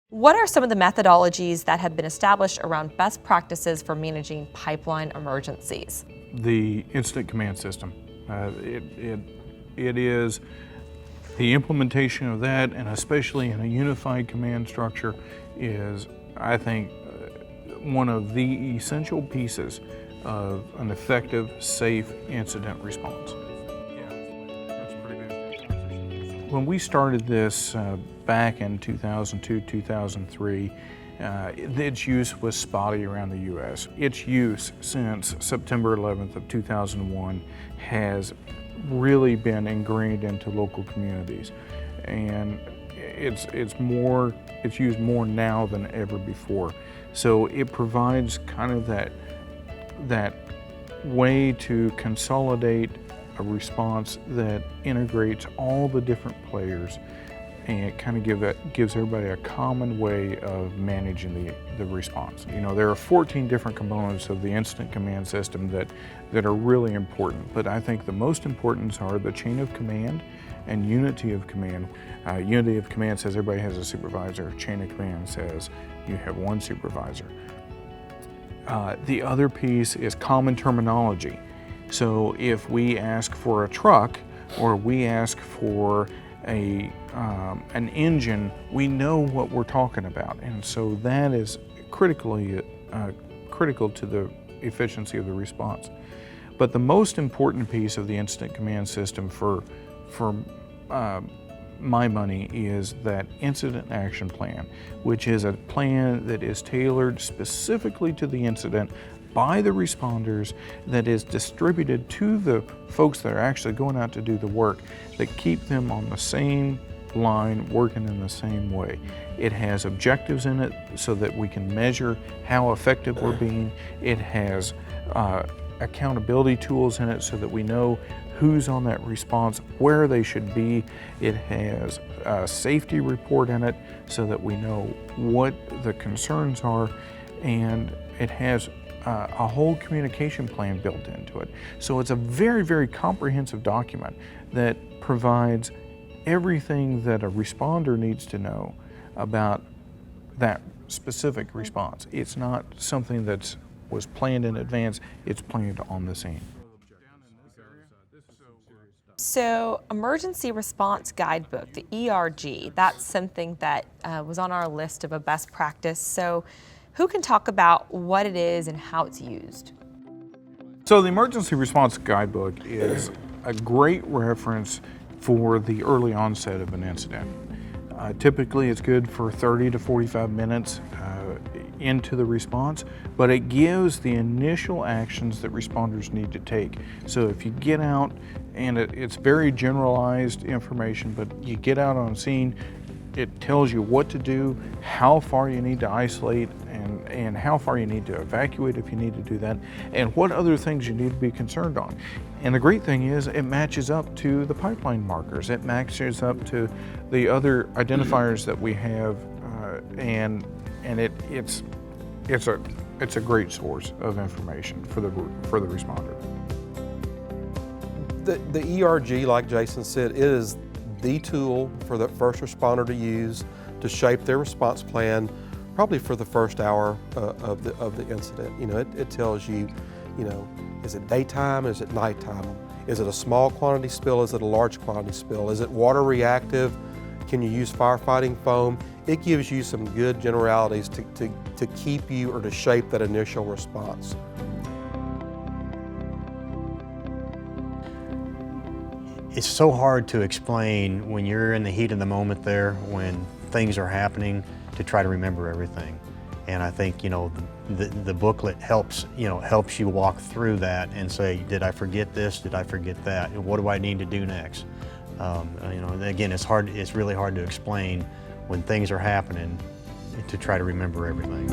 What are some of the methodologies that have been established around best practices for managing pipeline emergencies? The incident command system. It is the implementation of that, and especially in a unified command structure, is, I think, one of the essential pieces of an effective, safe incident response. When we started this back in 2002, 2003, its use was spotty around the U.S. Its use since September 11th of 2001 has really been ingrained into local communities, and it's used more now than ever before. So it provides kind of that way to consolidate a response that integrates all the different players, and it kind of gives everybody a common way of managing the response. You know, there are 14 different components of the incident command system that are really important, but I think the most important are the chain of command and unity of command. Unity of command says everybody has a supervisor. Chain of command says you have one supervisor. The other piece is common terminology. So if we ask for a truck or we ask for an engine, we know what we're talking about, and so that is critical to the efficiency of the response. But the most important piece of the incident command system for my money is that incident action plan, which is a plan that is tailored specifically to the incident by the responders, that is distributed to the folks that are actually going out to do the work, that keep them on the same line, working in the same way. It has objectives in it so that we can measure how effective we're being. It has accountability tools in it so that we know who's on that response, where they should be. It has a safety report in it so that we know what the concerns are, and it has a whole communication plan built into it. So it's a very, very comprehensive document that provides everything that a responder needs to know about that specific response. It's not something that was planned in advance, it's planned on the scene. So, Emergency Response Guidebook, the ERG, that's something that was on our list of a best practice. So, who can talk about what it is and how it's used? So the Emergency Response Guidebook is a great reference for the early onset of an incident. Typically it's good for 30 to 45 minutes into the response, but it gives the initial actions that responders need to take. So if you get out, and it's very generalized information, but you get out on scene, it tells you what to do, how far you need to isolate, and how far you need to evacuate if you need to do that, and what other things you need to be concerned on. And the great thing is it matches up to the pipeline markers. It matches up to the other identifiers that we have, and it's a great source of information for the responder. The ERG, like Jason said, it is the tool for the first responder to use to shape their response plan, probably for the first hour of the incident. You know, it tells you, is it daytime, is it nighttime? Is it a small quantity spill, is it a large quantity spill? Is it water reactive? Can you use firefighting foam? It gives you some good generalities to keep you or to shape that initial response. It's so hard to explain when you're in the heat of the moment there, when things are happening, to try to remember everything. And I think, the booklet helps you walk through that and say, did I forget this? Did I forget that? And what do I need to do next? Again, it's really hard to explain when things are happening, to try to remember everything.